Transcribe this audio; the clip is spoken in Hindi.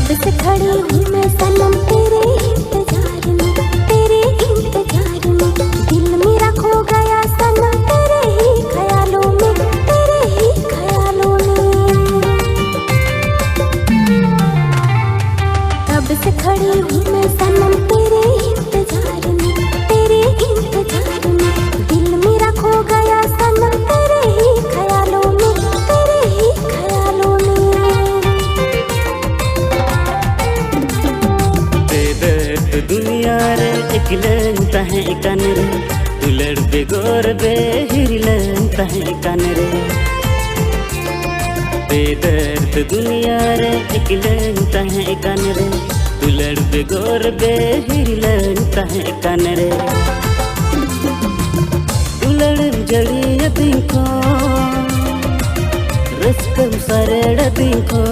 कब से खड़ी हूँ मैं सनम तेरे इंतजार में, तेरे इंतजार में। दिल मेरा खो गया सनम तेरे ही ख्यालों में, तेरे ही ख्यालों में। कब से खड़ी हूँ मैं सनम तेरे इंतजार में, तेरे इंतजार में। दिल मेरा खो गया सनम तेरे ही ख्यालों में, तेरे ही ख्यालों में। बेदर्द दुनिया रे एक लेंता है कान रे, दुलड़ बेगोर बेहिर लेंता है कान रे। बेदर्द दुनिया रे एक लेंता है कान रे, दुलड़ बेगोर बेहिर लेंता है कान रे। दुलड़ जड़ी दिखो रस्कम सरेड़ दिखो,